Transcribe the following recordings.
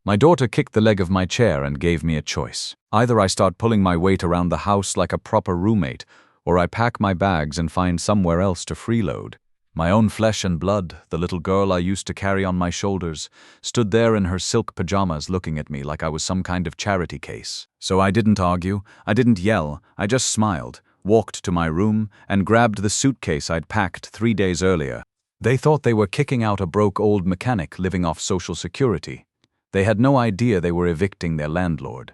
My daughter kicked the leg of my chair and gave me a choice. Either I start pulling my weight around the house like a proper roommate, or I pack my bags and find somewhere else to freeload. My own flesh and blood, the little girl I used to carry on my shoulders, stood there in her silk pajamas looking at me like I was some kind of charity case. So I didn't argue, I didn't yell, I just smiled, walked to my room, and grabbed the suitcase I'd packed 3 days earlier. They thought they were kicking out a broke old mechanic living off Social Security. They had no idea they were evicting their landlord.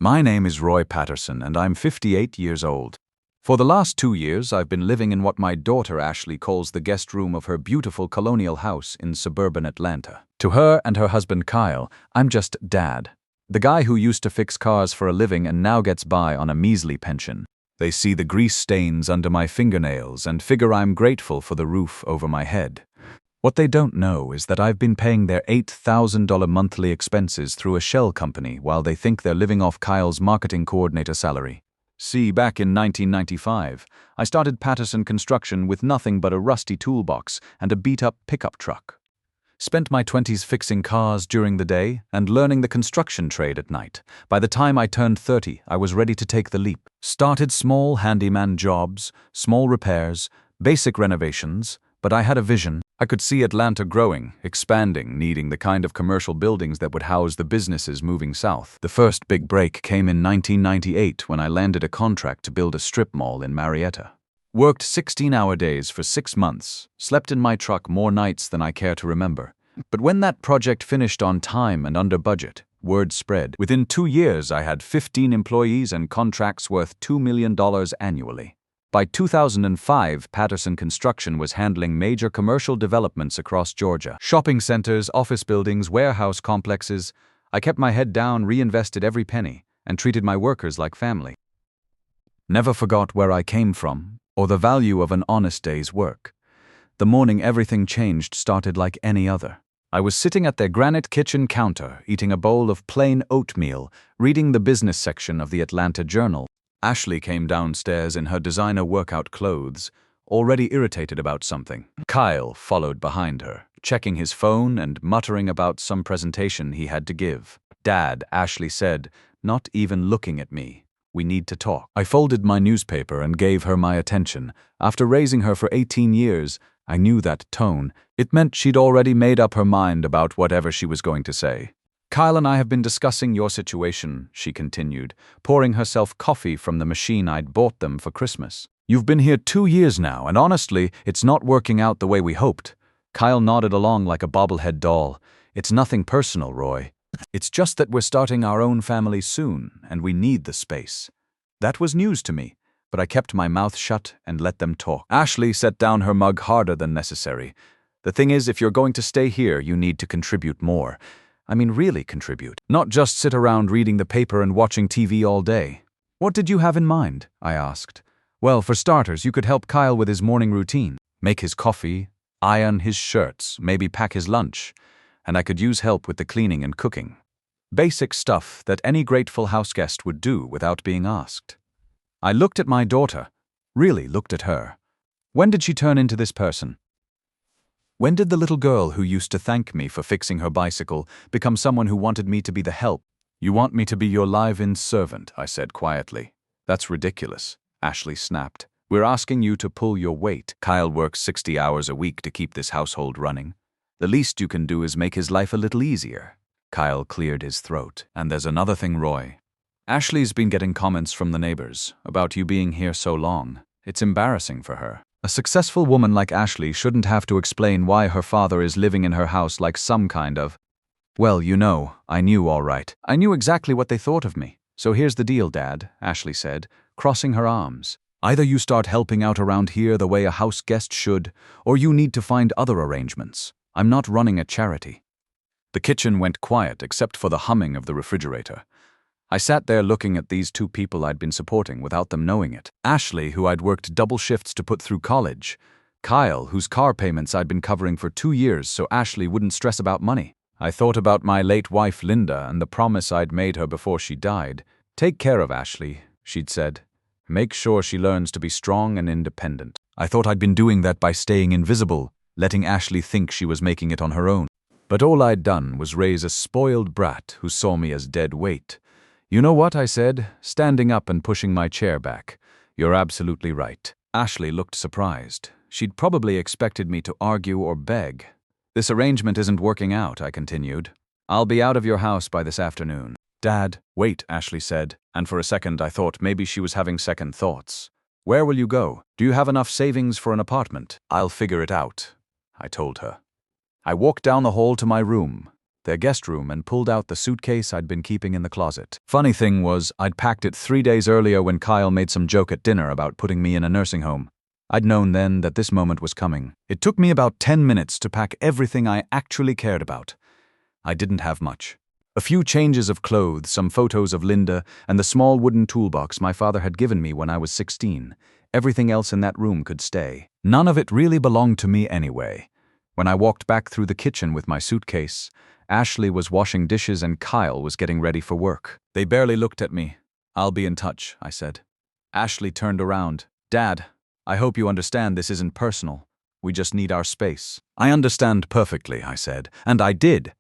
My name is Roy Patterson, and I'm 58 years old. For the last 2 years, I've been living in what my daughter Ashley calls the guest room of her beautiful colonial house in suburban Atlanta. To her and her husband Kyle, I'm just Dad, the guy who used to fix cars for a living and now gets by on a measly pension. They see the grease stains under my fingernails and figure I'm grateful for the roof over my head. What they don't know is that I've been paying their $8,000 monthly expenses through a shell company while they think they're living off Kyle's marketing coordinator salary. See, back in 1995, I started Patterson Construction with nothing but a rusty toolbox and a beat-up pickup truck. Spent my 20s fixing cars during the day and learning the construction trade at night. By the time I turned 30, I was ready to take the leap. Started small handyman jobs, small repairs, basic renovations, but I had a vision. I could see Atlanta growing, expanding, needing the kind of commercial buildings that would house the businesses moving south. The first big break came in 1998 when I landed a contract to build a strip mall in Marietta. Worked 16-hour days for 6 months, slept in my truck more nights than I care to remember. But when that project finished on time and under budget, word spread. Within 2 years, I had 15 employees and contracts worth $2 million annually. By 2005, Patterson Construction was handling major commercial developments across Georgia. Shopping centers, office buildings, warehouse complexes. I kept my head down, reinvested every penny, and treated my workers like family. Never forgot where I came from, or the value of an honest day's work. The morning everything changed started like any other. I was sitting at their granite kitchen counter, eating a bowl of plain oatmeal, reading the business section of the Atlanta Journal. Ashley came downstairs in her designer workout clothes, already irritated about something. Kyle followed behind her, checking his phone and muttering about some presentation he had to give. Dad, Ashley said, not even looking at me. We need to talk. I folded my newspaper and gave her my attention. After raising her for 18 years, I knew that tone. It meant she'd already made up her mind about whatever she was going to say. Kyle and I have been discussing your situation, she continued, pouring herself coffee from the machine I'd bought them for Christmas. You've been here 2 years now, and honestly, it's not working out the way we hoped. Kyle nodded along like a bobblehead doll. It's nothing personal, Roy. It's just that we're starting our own family soon, and we need the space. That was news to me, but I kept my mouth shut and let them talk. Ashley set down her mug harder than necessary. The thing is, if you're going to stay here, you need to contribute more. I mean, really contribute. Not just sit around reading the paper and watching TV all day. What did you have in mind? I asked. Well, for starters, you could help Kyle with his morning routine. Make his coffee, iron his shirts, maybe pack his lunch. And I could use help with the cleaning and cooking. Basic stuff that any grateful houseguest would do without being asked. I looked at my daughter. Really looked at her. When did she turn into this person? When did the little girl who used to thank me for fixing her bicycle become someone who wanted me to be the help? You want me to be your live-in servant, I said quietly. That's ridiculous, Ashley snapped. We're asking you to pull your weight. Kyle works 60 hours a week to keep this household running. The least you can do is make his life a little easier. Kyle cleared his throat. And there's another thing, Roy. Ashley's been getting comments from the neighbors about you being here so long. It's embarrassing for her. A successful woman like Ashley shouldn't have to explain why her father is living in her house like some kind of... Well, you know, I knew all right. I knew exactly what they thought of me. So here's the deal, Dad, Ashley said, crossing her arms. Either you start helping out around here the way a house guest should, or you need to find other arrangements. I'm not running a charity. The kitchen went quiet except for the humming of the refrigerator. I sat there looking at these two people I'd been supporting without them knowing it. Ashley, who I'd worked double shifts to put through college. Kyle, whose car payments I'd been covering for 2 years so Ashley wouldn't stress about money. I thought about my late wife Linda and the promise I'd made her before she died. Take care of Ashley, she'd said. Make sure she learns to be strong and independent. I thought I'd been doing that by staying invisible, letting Ashley think she was making it on her own. But all I'd done was raise a spoiled brat who saw me as dead weight. "You know what?" I said, standing up and pushing my chair back. "You're absolutely right." Ashley looked surprised. She'd probably expected me to argue or beg. "This arrangement isn't working out," I continued. "I'll be out of your house by this afternoon." "Dad, wait," Ashley said, and for a second I thought maybe she was having second thoughts. "Where will you go? Do you have enough savings for an apartment?" "I'll figure it out," I told her. I walked down the hall to my room, their guest room, and pulled out the suitcase I'd been keeping in the closet. Funny thing was, I'd packed it 3 days earlier when Kyle made some joke at dinner about putting me in a nursing home. I'd known then that this moment was coming. It took me about 10 minutes to pack everything I actually cared about. I didn't have much. A few changes of clothes, some photos of Linda, and the small wooden toolbox my father had given me when I was 16. Everything else in that room could stay. None of it really belonged to me anyway. When I walked back through the kitchen with my suitcase, Ashley was washing dishes and Kyle was getting ready for work. They barely looked at me. "I'll be in touch," I said. Ashley turned around. "Dad, I hope you understand this isn't personal. We just need our space." "I understand perfectly," I said, and I did.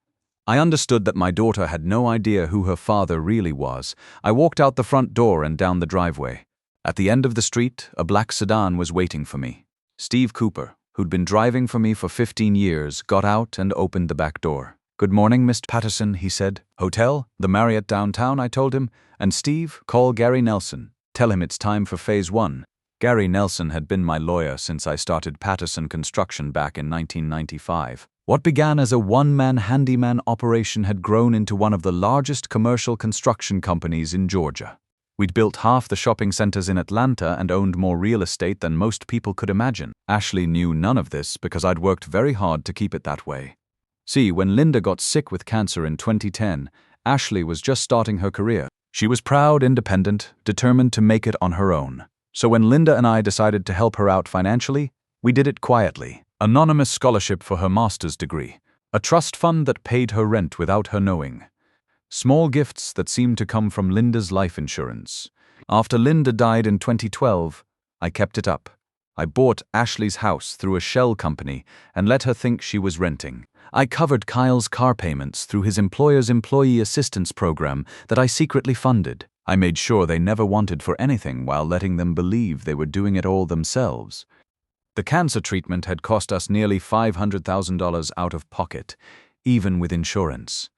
I understood that my daughter had no idea who her father really was. I walked out the front door and down the driveway. At the end of the street, a black sedan was waiting for me. Steve Cooper, who'd been driving for me for 15 years, got out and opened the back door. "Good morning, Mr. Patterson," he said. "Hotel? The Marriott downtown," I told him. "And Steve, call Gary Nelson. Tell him it's time for phase 1. Gary Nelson had been my lawyer since I started Patterson Construction back in 1995. What began as a one-man handyman operation had grown into one of the largest commercial construction companies in Georgia. We'd built half the shopping centers in Atlanta and owned more real estate than most people could imagine. Ashley knew none of this because I'd worked very hard to keep it that way. See, when Linda got sick with cancer in 2010, Ashley was just starting her career. She was proud, independent, determined to make it on her own. So when Linda and I decided to help her out financially, we did it quietly. Anonymous scholarship for her master's degree. A trust fund that paid her rent without her knowing. Small gifts that seemed to come from Linda's life insurance. After Linda died in 2012, I kept it up. I bought Ashley's house through a shell company and let her think she was renting. I covered Kyle's car payments through his employer's employee assistance program that I secretly funded. I made sure they never wanted for anything while letting them believe they were doing it all themselves. The cancer treatment had cost us nearly $500,000 out of pocket, even with insurance.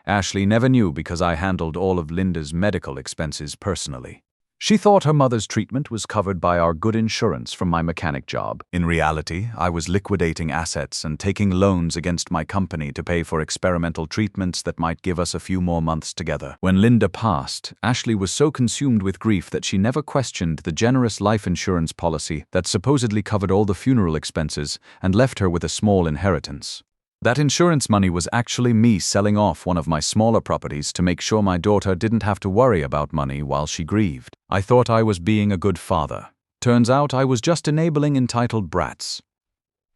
Ashley never knew because I handled all of Linda's medical expenses personally. She thought her mother's treatment was covered by our good insurance from my mechanic job. In reality, I was liquidating assets and taking loans against my company to pay for experimental treatments that might give us a few more months together. When Linda passed, Ashley was so consumed with grief that she never questioned the generous life insurance policy that supposedly covered all the funeral expenses and left her with a small inheritance. That insurance money was actually me selling off one of my smaller properties to make sure my daughter didn't have to worry about money while she grieved. I thought I was being a good father. Turns out I was just enabling entitled brats.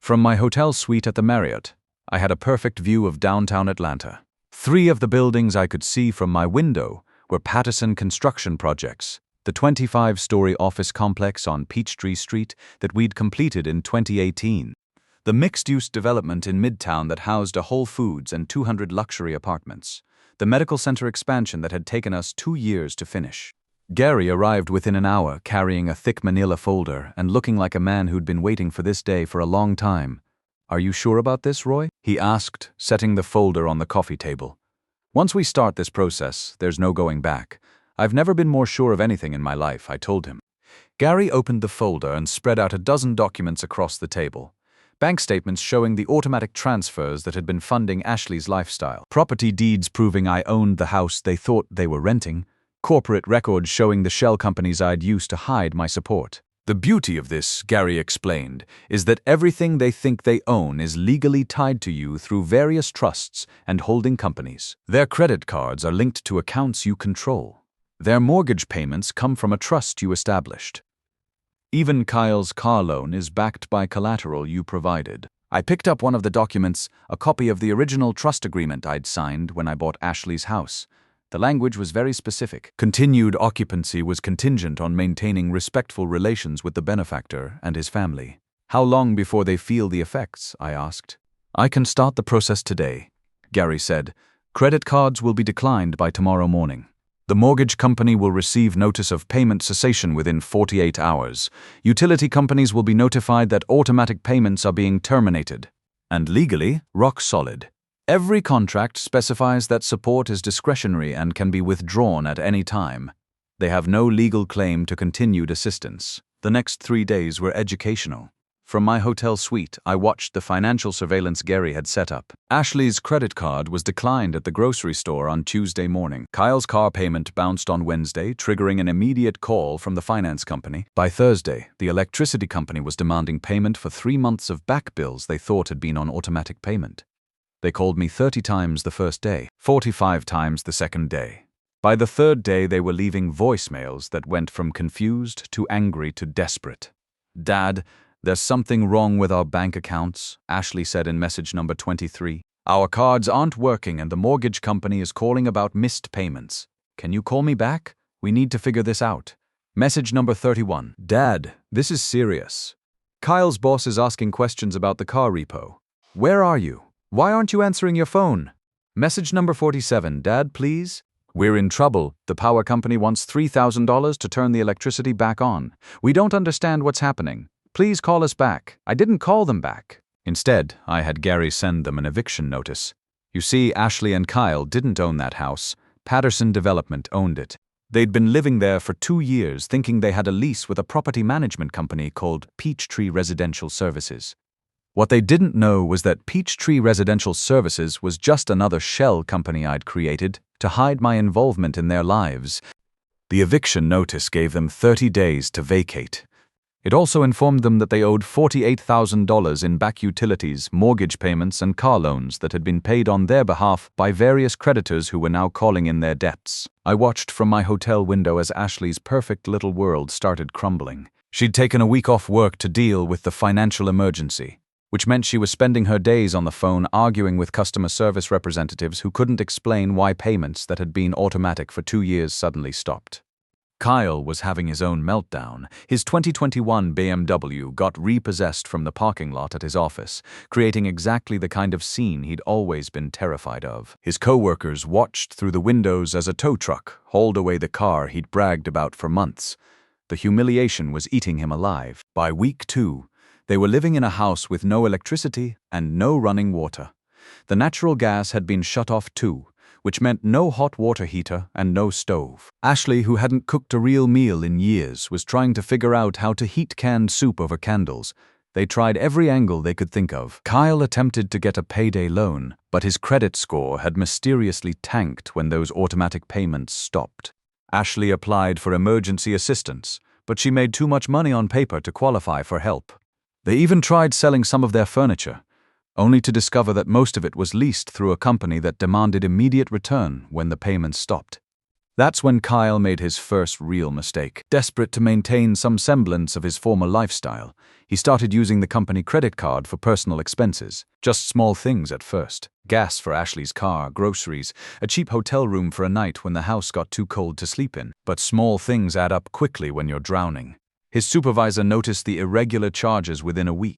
From my hotel suite at the Marriott, I had a perfect view of downtown Atlanta. 3 of the buildings I could see from my window were Patterson construction projects, the 25-story office complex on Peachtree Street that we'd completed in 2018. The mixed-use development in Midtown that housed a Whole Foods and 200 luxury apartments. The medical center expansion that had taken us 2 years to finish. Gary arrived within an hour carrying a thick manila folder and looking like a man who'd been waiting for this day for a long time. "Are you sure about this, Roy?" he asked, setting the folder on the coffee table. "Once we start this process, there's no going back. I've never been more sure of anything in my life," I told him. Gary opened the folder and spread out a dozen documents across the table. Bank statements showing the automatic transfers that had been funding Ashley's lifestyle. Property deeds proving I owned the house they thought they were renting. Corporate records showing the shell companies I'd used to hide my support. "The beauty of this," Gary explained, "is that everything they think they own is legally tied to you through various trusts and holding companies. Their credit cards are linked to accounts you control. Their mortgage payments come from a trust you established. Even Kyle's car loan is backed by collateral you provided." I picked up one of the documents, a copy of the original trust agreement I'd signed when I bought Ashley's house. The language was very specific. Continued occupancy was contingent on maintaining respectful relations with the benefactor and his family. "How long before they feel the effects?" I asked. "I can start the process today. Gary said. Credit cards will be declined by tomorrow morning. The mortgage company will receive notice of payment cessation within 48 hours. Utility companies will be notified that automatic payments are being terminated. And legally, rock solid. Every contract specifies that support is discretionary and can be withdrawn at any time. They have no legal claim to continued assistance. The next 3 days were educational. From my hotel suite, I watched the financial surveillance Gary had set up. Ashley's credit card was declined at the grocery store on Tuesday morning. Kyle's car payment bounced on Wednesday, triggering an immediate call from the finance company. By Thursday, the electricity company was demanding payment for 3 months of back bills they thought had been on automatic payment. They called me 30 times the first day, 45 times the second day. By the third day, they were leaving voicemails that went from confused to angry to desperate. Dad, there's something wrong with our bank accounts, Ashley said in message number 23. Our cards aren't working and the mortgage company is calling about missed payments. Can you call me back? We need to figure this out. Message number 31. Dad, this is serious. Kyle's boss is asking questions about the car repo. Where are you? Why aren't you answering your phone? Message number 47. Dad, please? We're in trouble. The power company wants $3,000 to turn the electricity back on. We don't understand what's happening. Please call us back. I didn't call them back. Instead, I had Gary send them an eviction notice. You see, Ashley and Kyle didn't own that house. Patterson Development owned it. They'd been living there for 2 years thinking they had a lease with a property management company called Peachtree Residential Services. What they didn't know was that Peachtree Residential Services was just another shell company I'd created to hide my involvement in their lives. The eviction notice gave them 30 days to vacate. It also informed them that they owed $48,000 in back utilities, mortgage payments, and car loans that had been paid on their behalf by various creditors who were now calling in their debts. I watched from my hotel window as Ashley's perfect little world started crumbling. She'd taken a week off work to deal with the financial emergency, which meant she was spending her days on the phone arguing with customer service representatives who couldn't explain why payments that had been automatic for 2 years suddenly stopped. Kyle was having his own meltdown. His 2021 BMW got repossessed from the parking lot at his office, creating exactly the kind of scene he'd always been terrified of. His co-workers watched through the windows as a tow truck hauled away the car he'd bragged about for months. The humiliation was eating him alive. By week 2, they were living in a house with no electricity and no running water. The natural gas had been shut off too, which meant no hot water heater and no stove. Ashley, who hadn't cooked a real meal in years, was trying to figure out how to heat canned soup over candles. They tried every angle they could think of. Kyle attempted to get a payday loan, but his credit score had mysteriously tanked when those automatic payments stopped. Ashley applied for emergency assistance, but she made too much money on paper to qualify for help. They even tried selling some of their furniture, only to discover that most of it was leased through a company that demanded immediate return when the payments stopped. That's when Kyle made his first real mistake. Desperate to maintain some semblance of his former lifestyle, he started using the company credit card for personal expenses. Just small things at first. Gas for Ashley's car, groceries, a cheap hotel room for a night when the house got too cold to sleep in. But small things add up quickly when you're drowning. His supervisor noticed the irregular charges within a week.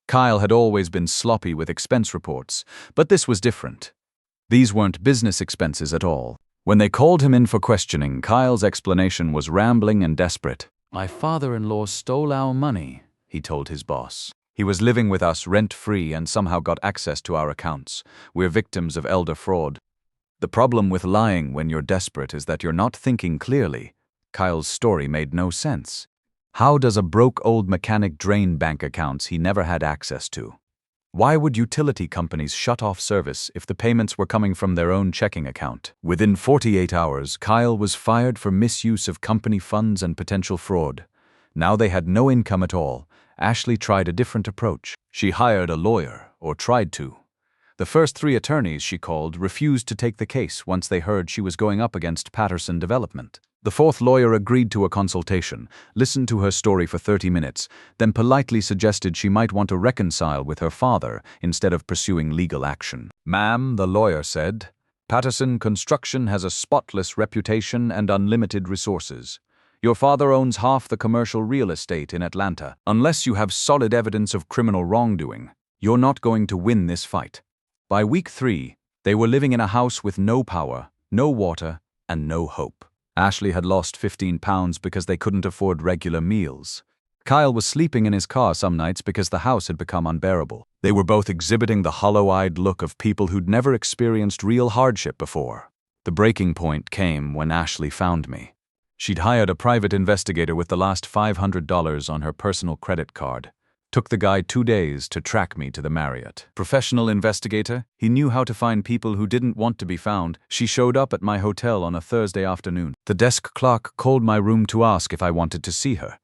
Kyle had always been sloppy with expense reports, but this was different. These weren't business expenses at all. When they called him in for questioning, Kyle's explanation was rambling and desperate. My father-in-law stole our money, he told his boss. He was living with us rent-free and somehow got access to our accounts. We're victims of elder fraud. The problem with lying when you're desperate is that you're not thinking clearly. Kyle's story made no sense. How does a broke old mechanic drain bank accounts he never had access to? Why would utility companies shut off service if the payments were coming from their own checking account? Within 48 hours, Kyle was fired for misuse of company funds and potential fraud. Now they had no income at all. Ashley tried a different approach. She hired a lawyer, or tried to. The first 3 attorneys she called refused to take the case once they heard she was going up against Patterson Development. The 4th lawyer agreed to a consultation, listened to her story for 30 minutes, then politely suggested she might want to reconcile with her father instead of pursuing legal action. Ma'am, the lawyer said, Patterson Construction has a spotless reputation and unlimited resources. Your father owns half the commercial real estate in Atlanta. Unless you have solid evidence of criminal wrongdoing, you're not going to win this fight. By week 3, They were living in a house with no power, no water, and no hope. Ashley had lost 15 pounds because they couldn't afford regular meals. Kyle was sleeping in his car some nights because the house had become unbearable. They were both exhibiting the hollow-eyed look of people who'd never experienced real hardship before. The breaking point came when Ashley found me. She'd hired a private investigator with the last $500 on her personal credit card. Took the guy 2 days to track me to the Marriott. Professional investigator, he knew how to find people who didn't want to be found. She showed up at my hotel on a Thursday afternoon. The desk clerk called my room to ask if I wanted to see her.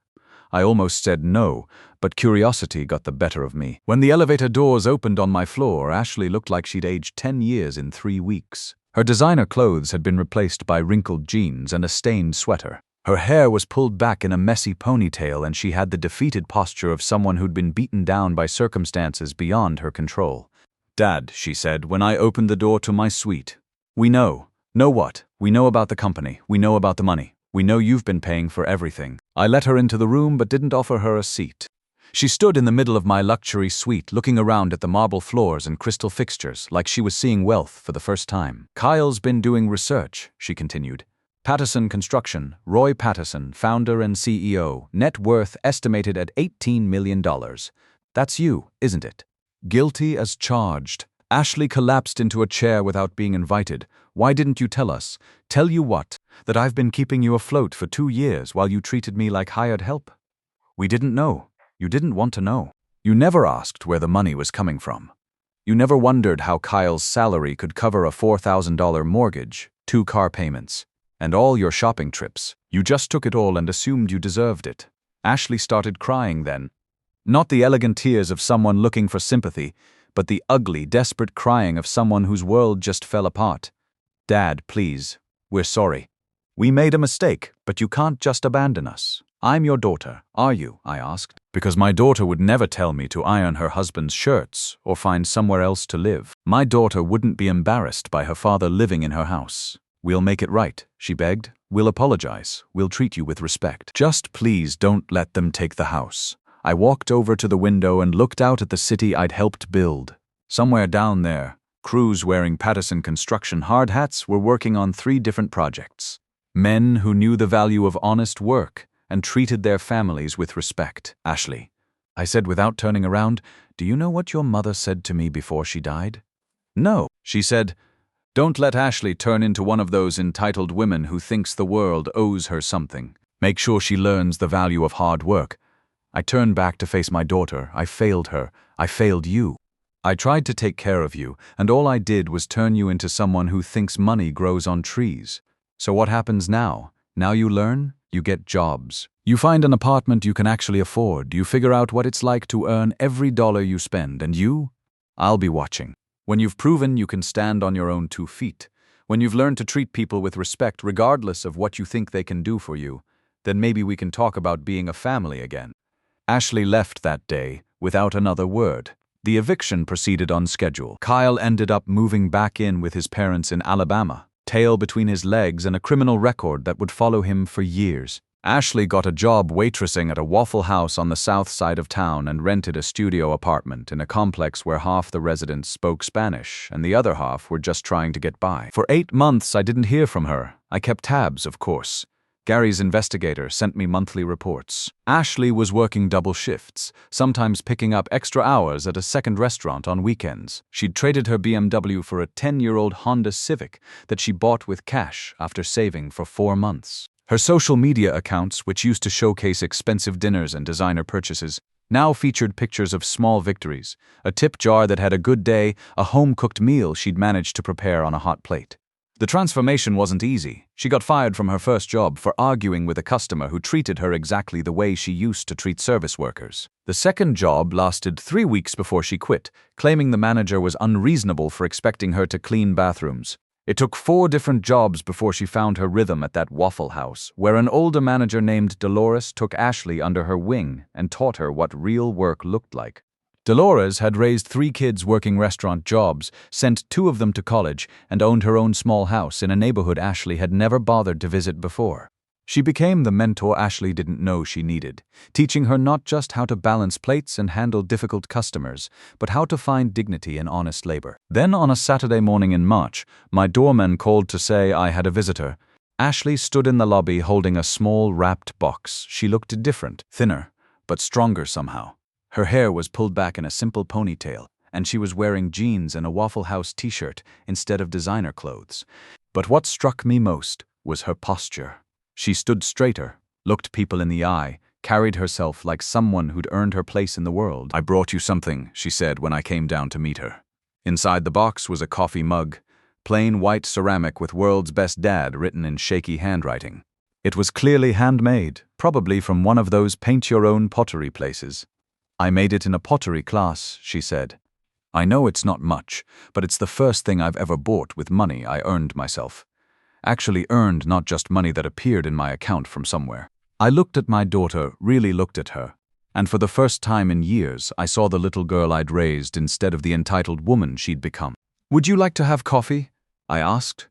I almost said no, but curiosity got the better of me. When the elevator doors opened on my floor, Ashley looked like she'd aged 10 years in 3 weeks. Her designer clothes had been replaced by wrinkled jeans and a stained sweater. Her hair was pulled back in a messy ponytail, and she had the defeated posture of someone who'd been beaten down by circumstances beyond her control. "Dad," she said when I opened the door to my suite. "We know. Know what? We know about the company. We know about the money. We know you've been paying for everything." I let her into the room but didn't offer her a seat. She stood in the middle of my luxury suite, looking around at the marble floors and crystal fixtures like she was seeing wealth for the first time. "Kyle's been doing research," she continued. "Patterson Construction, Roy Patterson, founder and CEO, net worth estimated at $18 million. That's you, isn't it?" Guilty as charged. Ashley collapsed into a chair without being invited. "Why didn't you tell us?" "Tell you what? That I've been keeping you afloat for 2 years while you treated me like hired help? We didn't know. You didn't want to know. You never asked where the money was coming from. You never wondered how Kyle's salary could cover a $4,000 mortgage, 2 car payments, and all your shopping trips. You just took it all and assumed you deserved it." Ashley started crying then. Not the elegant tears of someone looking for sympathy, but the ugly, desperate crying of someone whose world just fell apart. "Dad, please. We're sorry. We made a mistake, but you can't just abandon us." "I'm your daughter, are you?" I asked. Because my daughter would never tell me to iron her husband's shirts or find somewhere else to live. My daughter wouldn't be embarrassed by her father living in her house. "We'll make it right," she begged. "We'll apologize. We'll treat you with respect. Just please don't let them take the house." I walked over to the window and looked out at the city I'd helped build. Somewhere down there, crews wearing Patterson Construction hard hats were working on 3 different projects. Men who knew the value of honest work and treated their families with respect. "Ashley," I said without turning around, "do you know what your mother said to me before she died?" "No," she said. "Don't let Ashley turn into one of those entitled women who thinks the world owes her something. Make sure she learns the value of hard work." I turned back to face my daughter. I failed her. I failed you. I tried to take care of you, and all I did was turn you into someone who thinks money grows on trees. So what happens now? Now you learn, you get jobs. You find an apartment you can actually afford. You figure out what it's like to earn every dollar you spend, and I'll be watching. When you've proven you can stand on your own 2 feet, when you've learned to treat people with respect regardless of what you think they can do for you, then maybe we can talk about being a family again. Ashley left that day without another word. The eviction proceeded on schedule. Kyle ended up moving back in with his parents in Alabama, tail between his legs and a criminal record that would follow him for years. Ashley got a job waitressing at a Waffle House on the south side of town and rented a studio apartment in a complex where half the residents spoke Spanish and the other half were just trying to get by. For 8 months I didn't hear from her. I kept tabs, of course. Gary's investigator sent me monthly reports. Ashley was working double shifts, sometimes picking up extra hours at a second restaurant on weekends. She'd traded her BMW for a 10-year-old Honda Civic that she bought with cash after saving for 4 months. Her social media accounts, which used to showcase expensive dinners and designer purchases, now featured pictures of small victories, a tip jar that had a good day, a home-cooked meal she'd managed to prepare on a hot plate. The transformation wasn't easy. She got fired from her first job for arguing with a customer who treated her exactly the way she used to treat service workers. The second job lasted 3 weeks before she quit, claiming the manager was unreasonable for expecting her to clean bathrooms. It took 4 different jobs before she found her rhythm at that Waffle House, where an older manager named Dolores took Ashley under her wing and taught her what real work looked like. Dolores had raised 3 kids working restaurant jobs, sent 2 of them to college, and owned her own small house in a neighborhood Ashley had never bothered to visit before. She became the mentor Ashley didn't know she needed, teaching her not just how to balance plates and handle difficult customers, but how to find dignity in honest labor. Then on a Saturday morning in March, my doorman called to say I had a visitor. Ashley stood in the lobby holding a small wrapped box. She looked different, thinner, but stronger somehow. Her hair was pulled back in a simple ponytail, and she was wearing jeans and a Waffle House t-shirt instead of designer clothes. But what struck me most was her posture. She stood straighter, looked people in the eye, carried herself like someone who'd earned her place in the world. "I brought you something," she said when I came down to meet her. Inside the box was a coffee mug, plain white ceramic with "World's Best Dad" written in shaky handwriting. It was clearly handmade, probably from one of those paint-your-own pottery places. "I made it in a pottery class," she said. "I know it's not much, but it's the first thing I've ever bought with money I earned myself. Actually earned, not just money that appeared in my account from somewhere." I looked at my daughter, really looked at her, and for the first time in years I saw the little girl I'd raised instead of the entitled woman she'd become. "Would you like to have coffee?" I asked.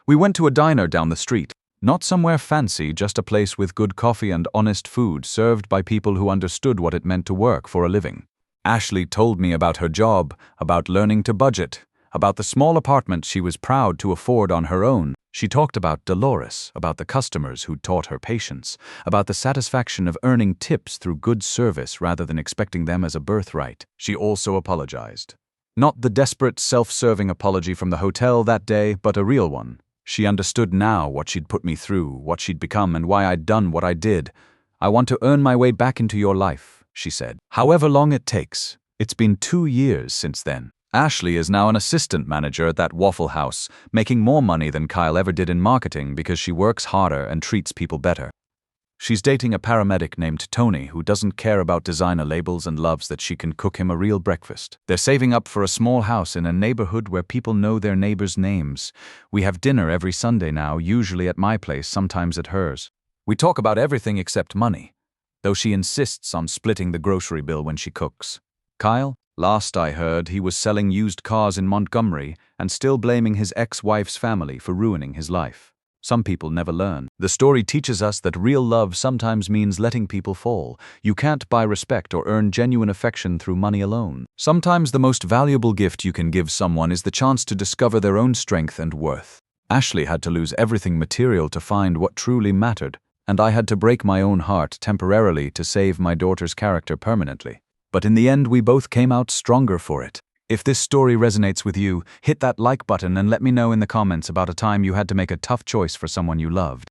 We went to a diner down the street. Not somewhere fancy, just a place with good coffee and honest food served by people who understood what it meant to work for a living. Ashley told me about her job, about learning to budget, about the small apartment she was proud to afford on her own. She talked about Dolores, about the customers who'd taught her patience, about the satisfaction of earning tips through good service rather than expecting them as a birthright. She also apologized. Not the desperate, self-serving apology from the hotel that day, but a real one. She understood now what she'd put me through, what she'd become, and why I'd done what I did. "I want to earn my way back into your life," she said. "However long it takes." It's been 2 years since then. Ashley is now an assistant manager at that Waffle House, making more money than Kyle ever did in marketing because she works harder and treats people better. She's dating a paramedic named Tony who doesn't care about designer labels and loves that she can cook him a real breakfast. They're saving up for a small house in a neighborhood where people know their neighbors' names. We have dinner every Sunday now, usually at my place, sometimes at hers. We talk about everything except money, though she insists on splitting the grocery bill when she cooks. Kyle? Last I heard, he was selling used cars in Montgomery and still blaming his ex-wife's family for ruining his life. Some people never learn. The story teaches us that real love sometimes means letting people fall. You can't buy respect or earn genuine affection through money alone. Sometimes the most valuable gift you can give someone is the chance to discover their own strength and worth. Ashley had to lose everything material to find what truly mattered, and I had to break my own heart temporarily to save my daughter's character permanently. But in the end, we both came out stronger for it. If this story resonates with you, hit that like button and let me know in the comments about a time you had to make a tough choice for someone you loved.